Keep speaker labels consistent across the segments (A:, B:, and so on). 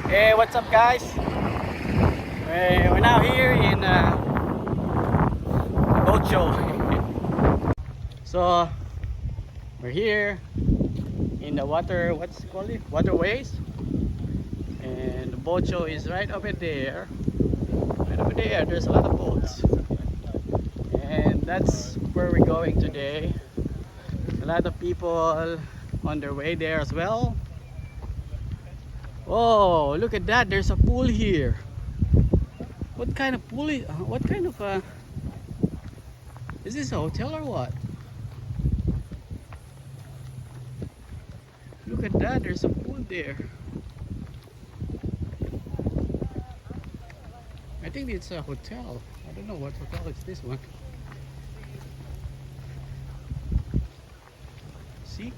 A: Hey, what's up, guys? We're now here in a boat show. So we're here in the water. What's it called? Waterways. And the boat show is right over there. Right over there. There's a lot of boats, and that's where we're going today. A lot of people on their way there as well. Oh, look at that! There's a pool here. What kind of pool is? What kind of is this a hotel or what? Look at that! There's a pool there. I think it's a hotel. I don't know what hotel is this one. See?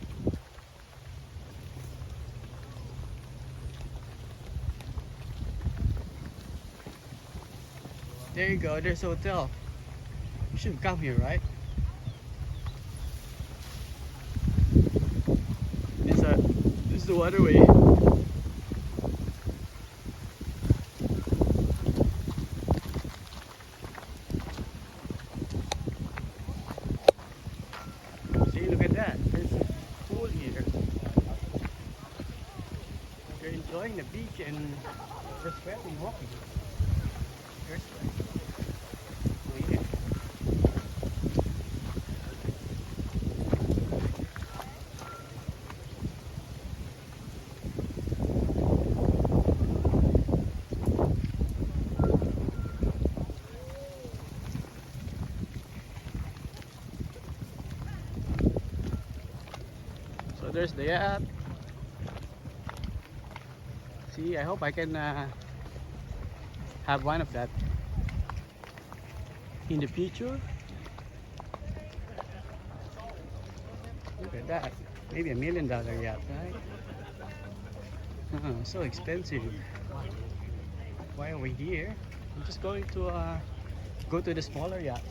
A: There you go, there's a hotel. You should come here, right? This is the waterway. See, look at that. There's a pool here. They're enjoying the beach and they're sweating walking. They're sweating. Oh, yeah. So there's the yacht. See, I hope I can have one of that in the future. Look at that. Maybe $1 million yacht, right? So expensive. Why are we here? I'm just going to go to the smaller yacht.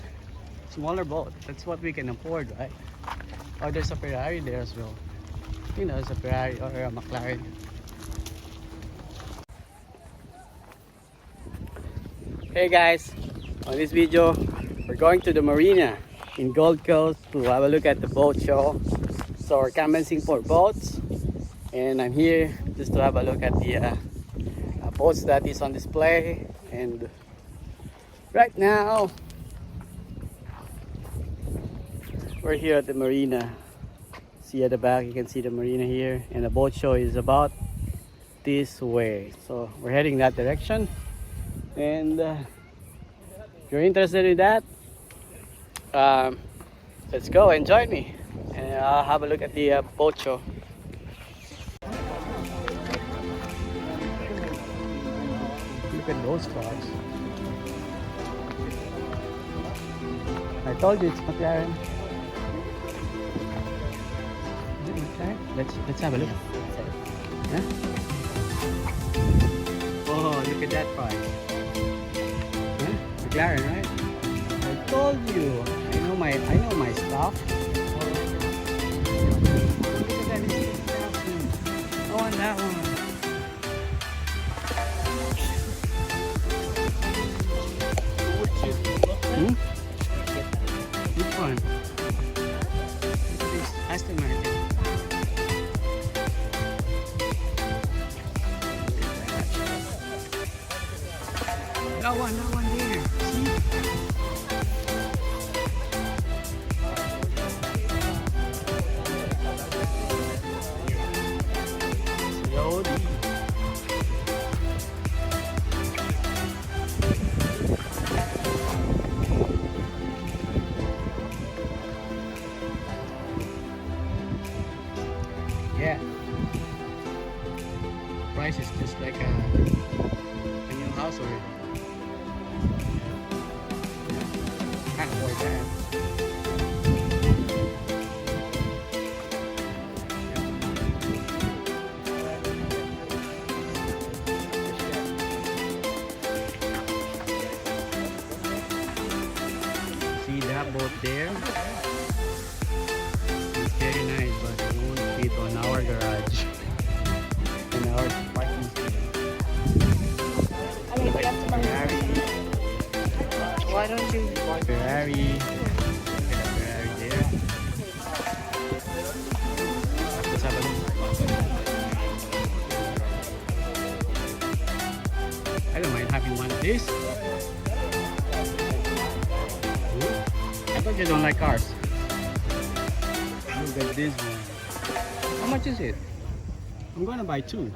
A: Smaller boat. That's what we can afford, right? Oh, there's a Ferrari there as well. You know, there's a Ferrari or a McLaren. Hey guys, on this video we're going to the marina in Gold Coast to have a look at the boat show. So we're commencing for boats, and I'm here just to have a look at the boats that is on display. And right now we're here at the marina. See at the back, you can see the marina here, and the boat show is about this way. So we're heading that direction. And if you're interested in that, let's go and join me, and I'll have a look at the boat show. Look at those cars. I told you it's McLaren. Is it McLaren? Let's have a look. Huh? Oh, look at that price. McLaren, right? I told you. I know my stuff. Look at that. This is I want that one. Hmm? Which one? Look at this Aston Martin. That one there. See? Slowly. Yeah. Price is just like a new house already. Can't afford that. See that boat there? It's very nice, but it won't fit on our garage. In our parking space.
B: don't you want
A: Ferrari. Look at the Ferrari there. Let's have a look. I don't mind having one of these. I thought you don't like cars. Look at this one. How much is it? I'm gonna buy two.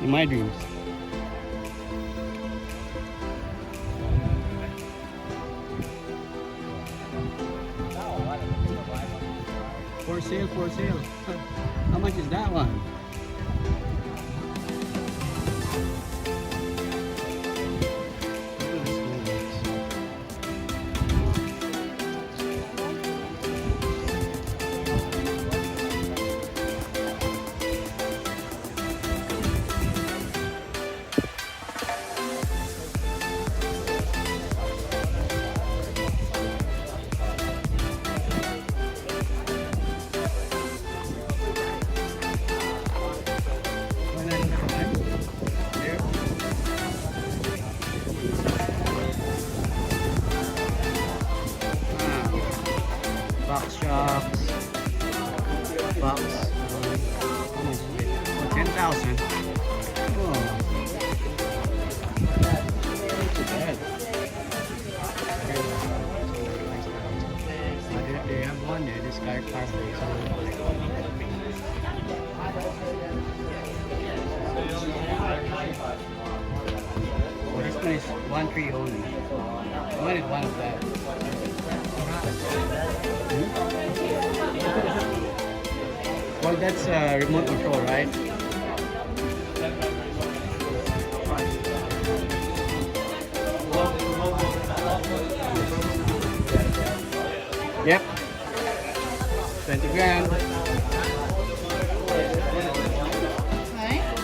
A: In my dreams. For sale, for sale. How much is that one? Box shops. Box. How much is it? Oh, 10,000. Oh. Not too bad. They have one there, this car place. Oh, this one is 1.3 only. I wanted one of that. Well, that's remote control, right? Yep. 20 grand.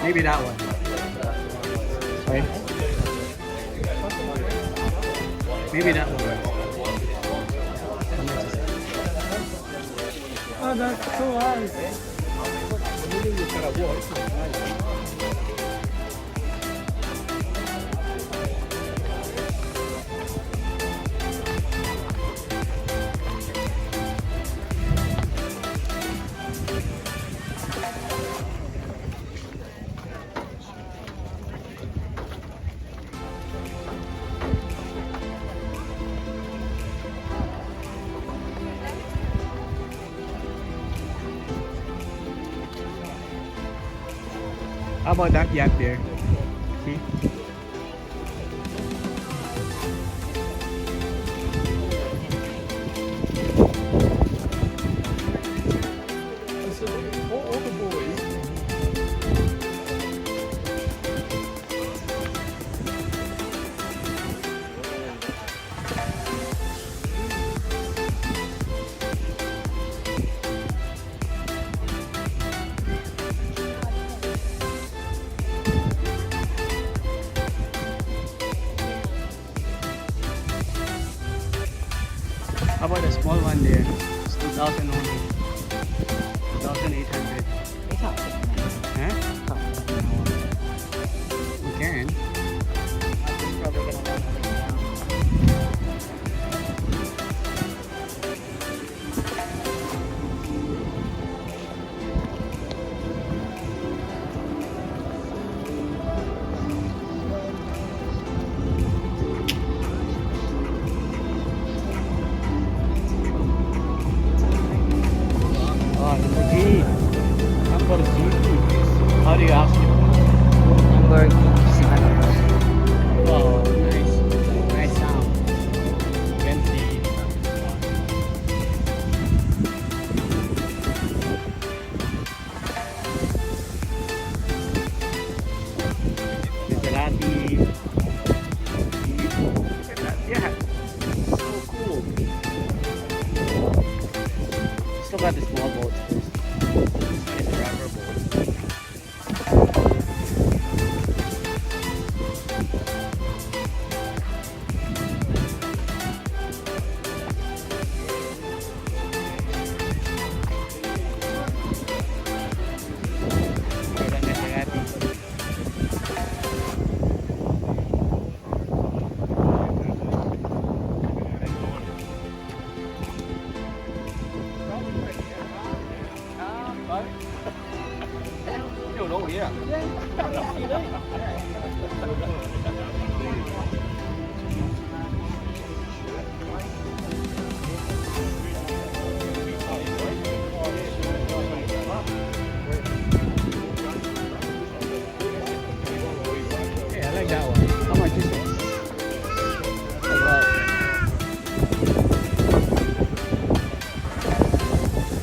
A: Maybe that one. Sorry. Maybe that one. Oh, that's so nice. How about that yacht there? See? All the boys. How about a small one there? It's 2,000 only. 2,800. Huh? We can. How do you ask it? Oh, nice. Nice sound. You can see. Maserati. Yeah. So cool. Still got the small boats first. This one is a rubber boat.
B: You know, yeah.
A: Yeah, I like that one. How much is it?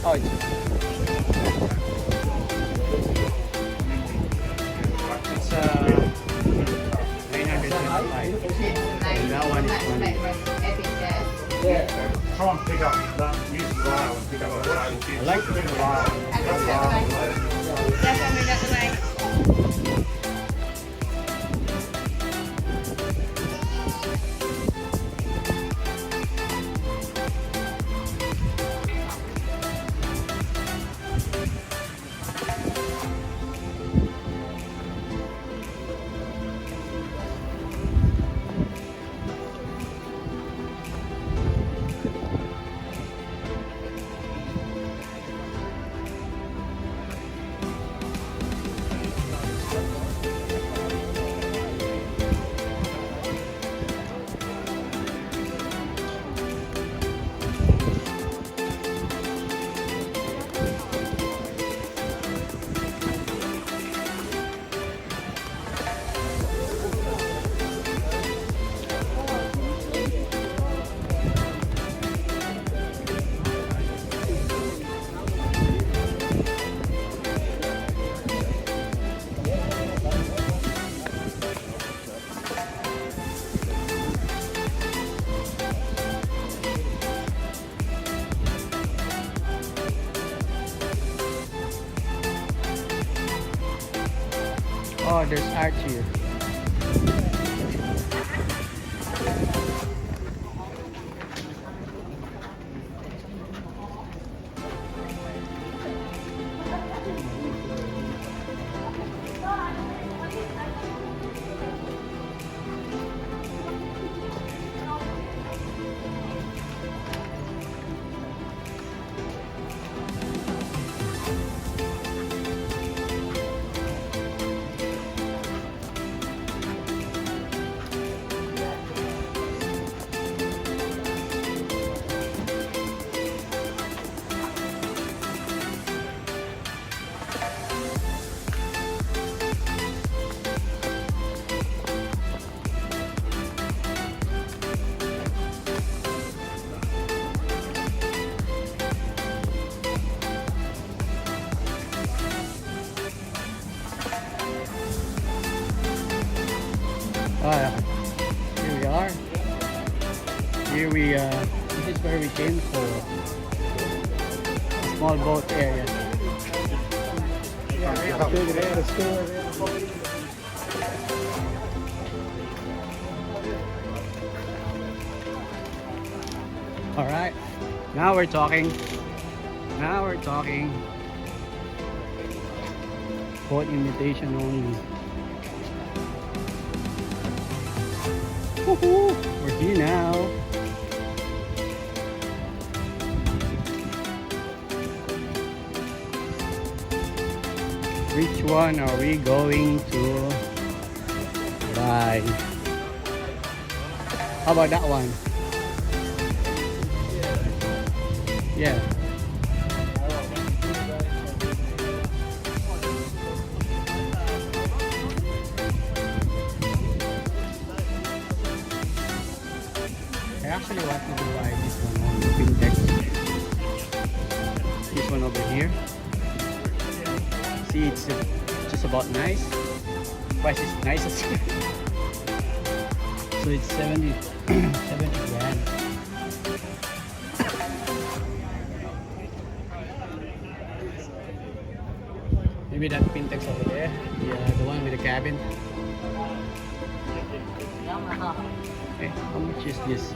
A: Oh, it's It's 925. And that one is 20.
B: Try and pick up that music vibe and pick up that.
A: I like Oh, there's art here. Oh, yeah. Here we are. Here we, this is where we came for a small boat area. All right, now we're talking. Now we're talking. Boat invitation only. Woohoo! We're here now. Which one are we going to buy? How about that one? Yeah. I actually wanted to buy this one on the fintech. This one over here. See, it's just about nice. Price is nice as well. So it's 70 grand. Maybe that Pintex over there. Yeah, the one with the cabin. Okay, how much is this?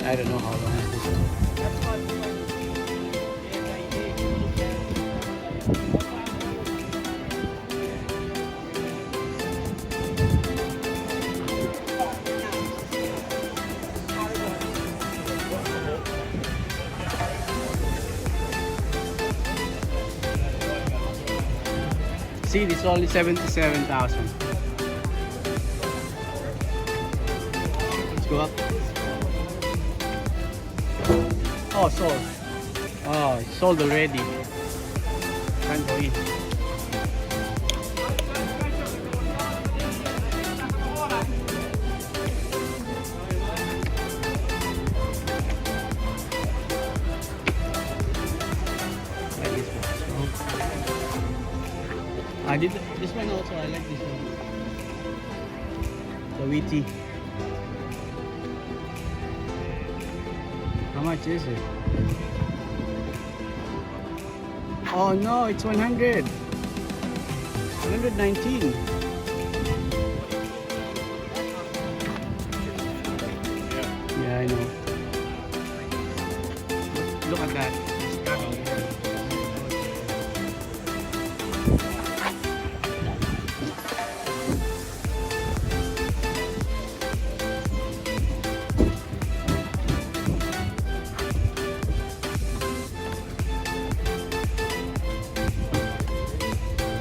A: I don't know how long is this one. seat is only 77,000. Let's go up. Oh, sold. Oh, it's sold already. Can't go in. I did this one also. I like this one. The wheaty. How much is it? Oh no, it's 100. 119. Yeah, I know. Look at that.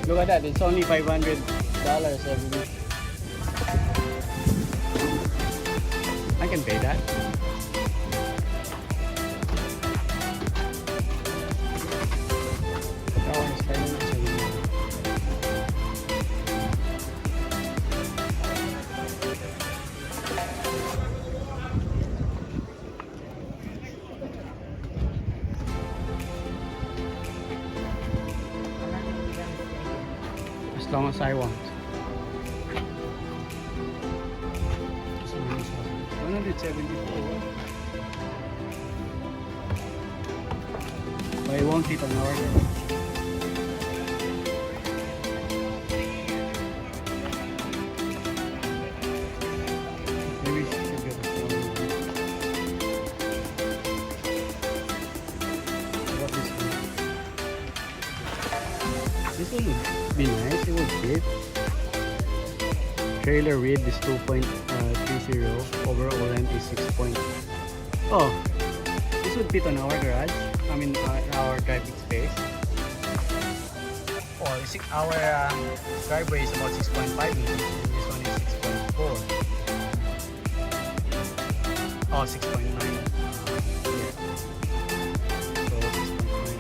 A: Look at that, it's only $500 every week. I can pay that. That one is $500 every week. As long as I want. 174. But it won't fit on our order. Maybe we should get a smaller one. What about this one? This one would be nice, it would fit. Trailer width is 2.30, overall length is 6. Oh, this would fit on our garage. I mean, our driving space. Oh, our driveway is about 6.5 meters. This one is 6.4. Oh, 6.9. Yeah. So 6.9.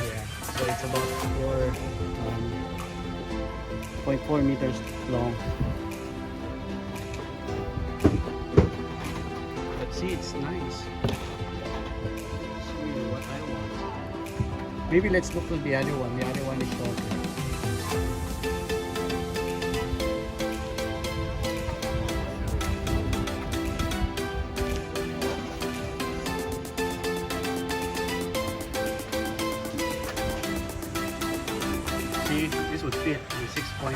A: Yeah. So it's about 4.4 meters long. But see, it's nice. It's really what I want. Maybe let's look at the other one. The other one is shorter. See, this would fit in 6.37.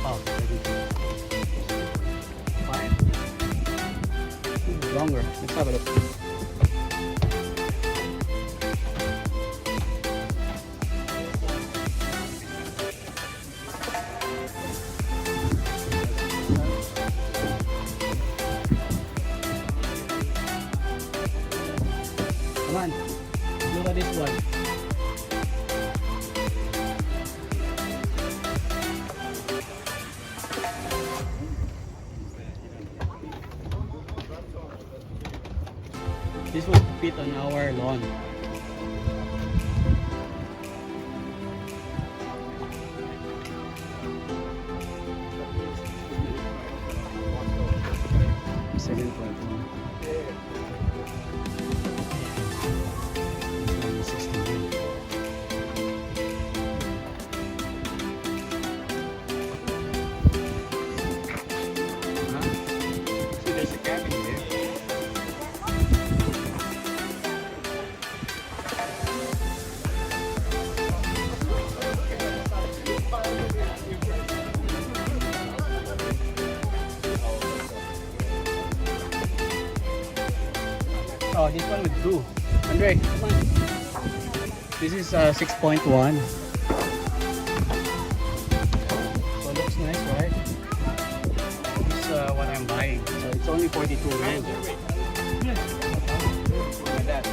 A: Oh, fine. Longer. Let's have a look. Come on, look at this one. This will fit on our lawn. Second one. 69. Huh? See, there's a cabin there. Oh, this one would do. Andre, come on. This is 6.1. So it looks nice, right? This is what I'm buying. So it's only 42 rand. Look at that.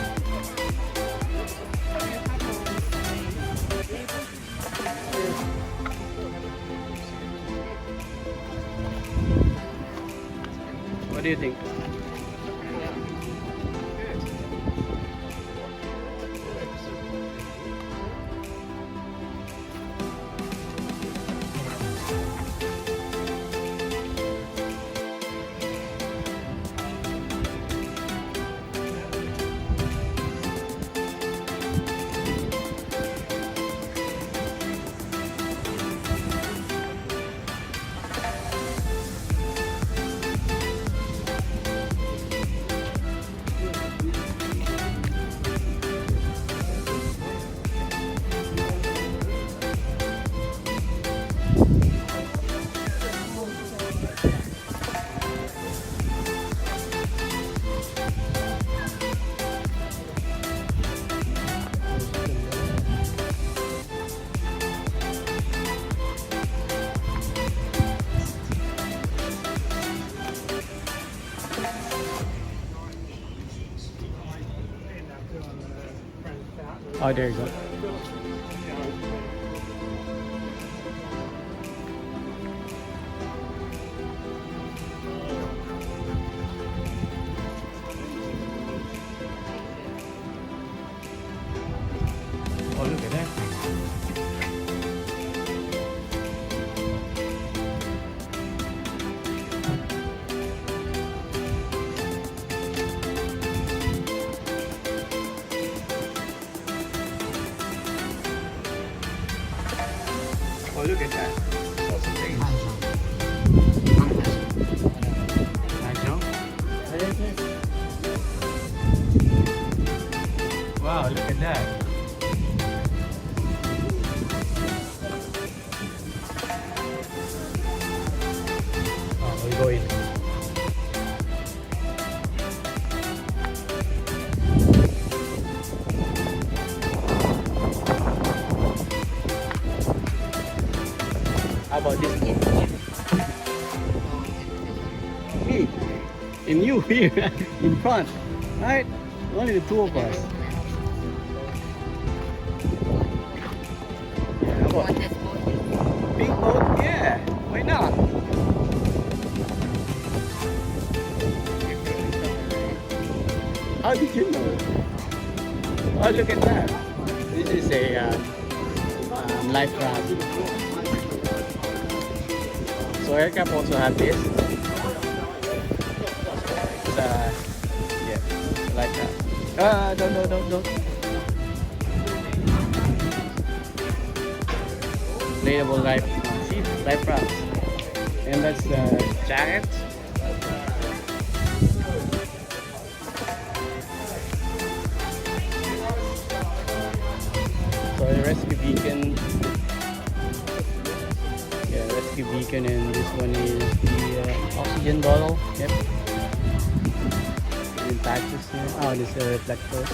A: What do you think? Oh, there you go. Oh, look at that. Oh, look at that. Lots of things. Mahjong? Wow, look at that. Oh, we'll go in. How about this one? Me and you here in front, right? Only the two of us. Yeah, how about big boat? Yeah, why not? How did you know? Oh, look at that. This is a life raft. So aircraft also have this. It's yeah, like that. Don't. Inflatable life rafts. And that's the jacket. So the rescue beacon. Yeah, rescue beacon, and this one is the oxygen bottle. Yep. And patches here. Oh, this is reflectors.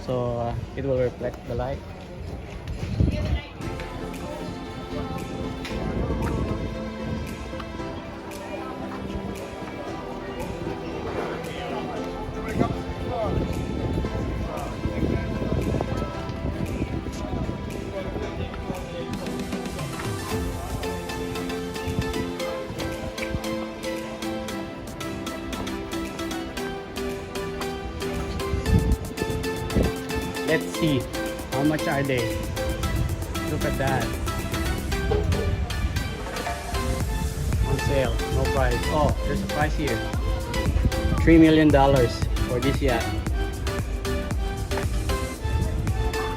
A: So it will reflect the light. Let's see, how much are they? Look at that. On sale, no price. Oh, there's a price here. $3 million for this yacht.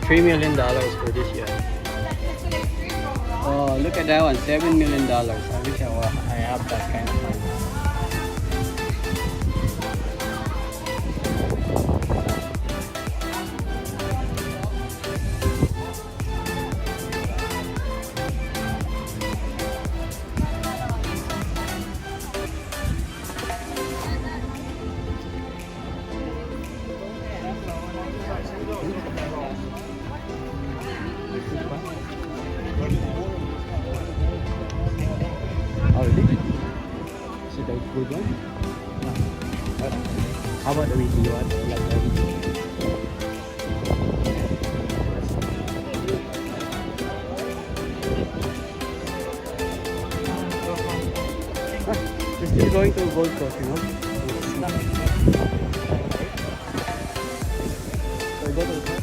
A: $3 million for this yacht. Oh, look at that one, $7 million. I wish I have that kind of money. Oh, really? Is it a good one? No. How about the weekly one? Like the weekly? Ah, still going to Gold Coast, you know? So I go to the top.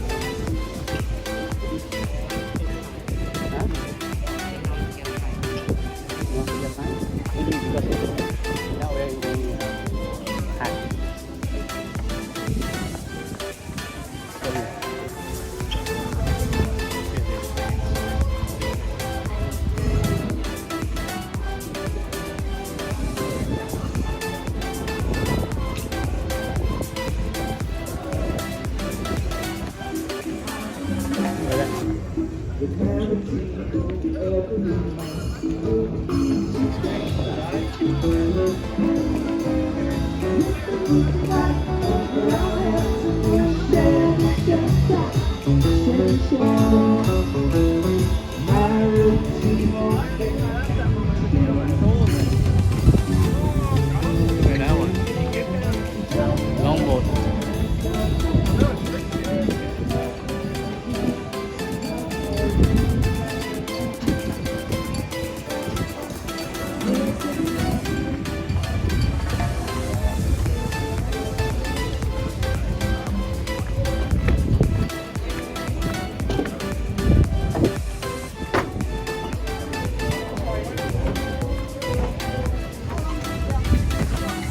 A: Huh? You want to get time? Maybe because now we're in the hat. So, that one. Longboat.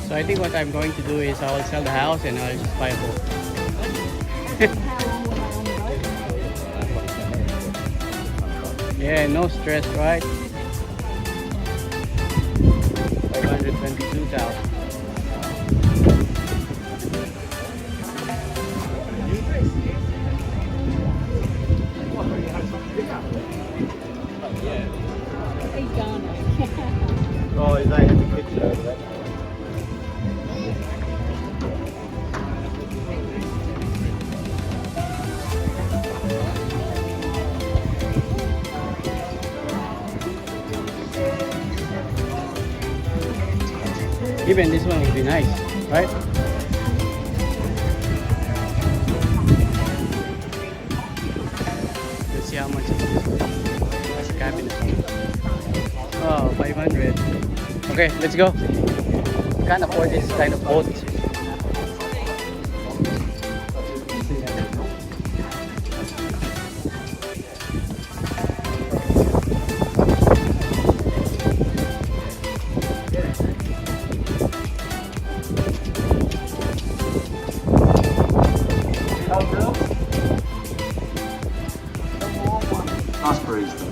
A: So I think what I'm going to do is I'll sell the house and I'll just buy a boat. Yeah, no stress, right? 522,000.
B: Oh, is that in the picture? Is that?
A: Even this one would be nice, right? Let's see how much it is. That's a cabinet. Oh, 500. Okay, let's go. Can't afford this kind of boat.
B: Aspirations.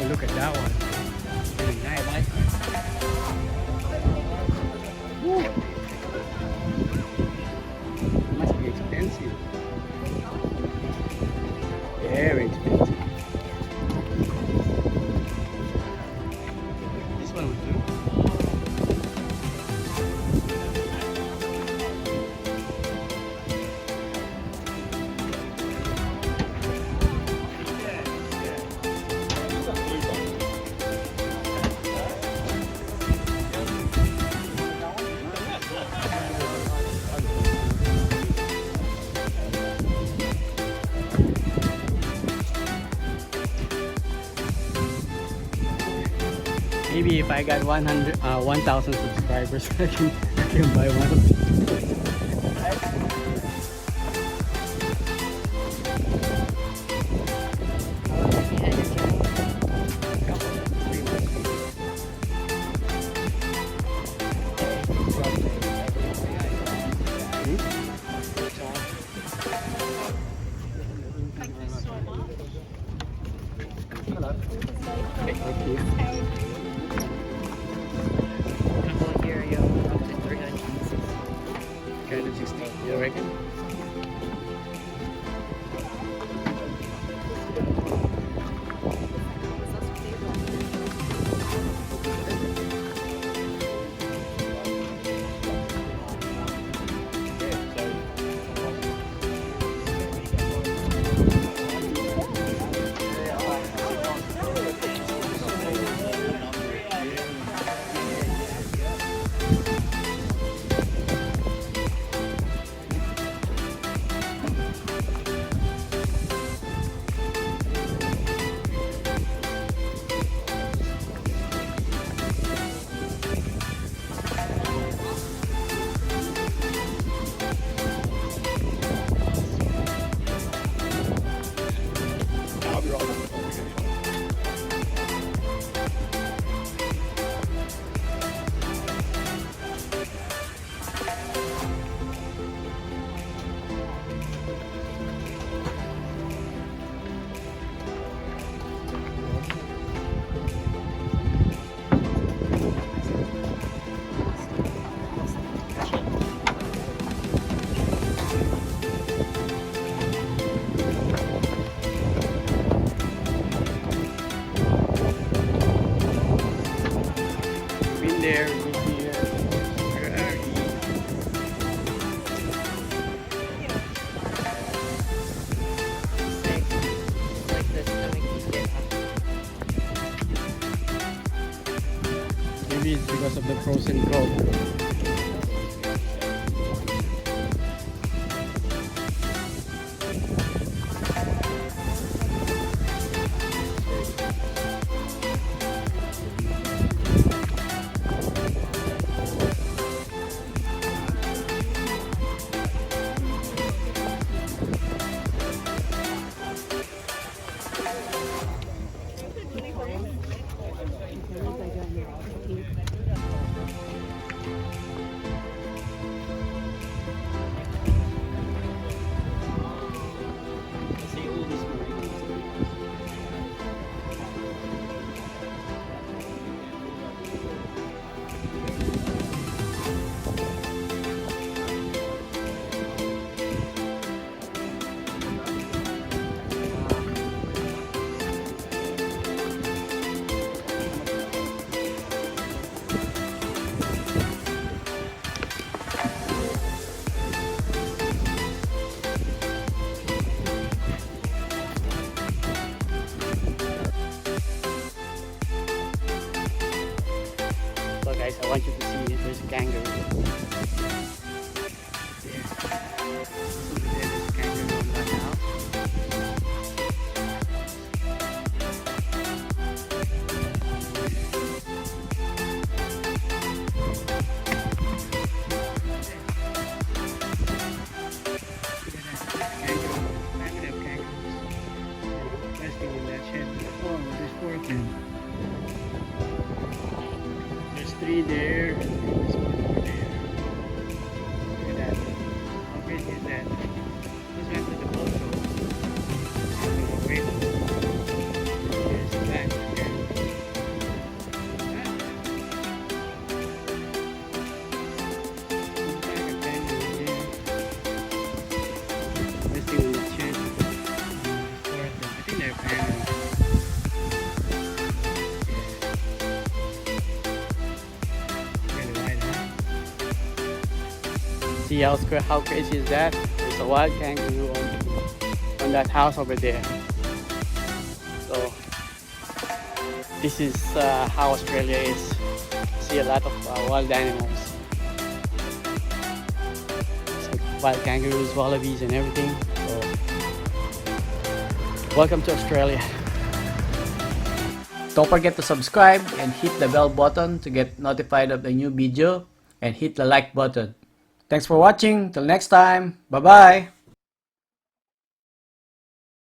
A: Look at that one. Very nice. Woo. Must be expensive. Very expensive. This one would do. Maybe if I got 1,000 subscribers, I can buy one of these. Thank you.
C: Bulgaria up to 360.
A: 360, you reckon? Been there, been here. Where are you?
C: Like this, and we can get up.
A: Maybe it's because of the frozen cold. So guys, I want you to see there's a kangaroo. There. There's a kangaroo on that house. Family of kangaroos. Resting in that shed. Oh, there's 14. There's 3 there. There's 1 over there. Look at that. How big is that? Let's went to the boat show. Wait. There's the back there. Resting in that shed. I think they're family. See how crazy is that? There's a wild kangaroo on that house over there. So this is how Australia is. See a lot of wild animals. It's like wild kangaroos, wallabies, and everything. So welcome to Australia. Don't forget to subscribe and hit the bell button to get notified of the new video, and hit the like button. Thanks for watching. Till next time. Bye bye.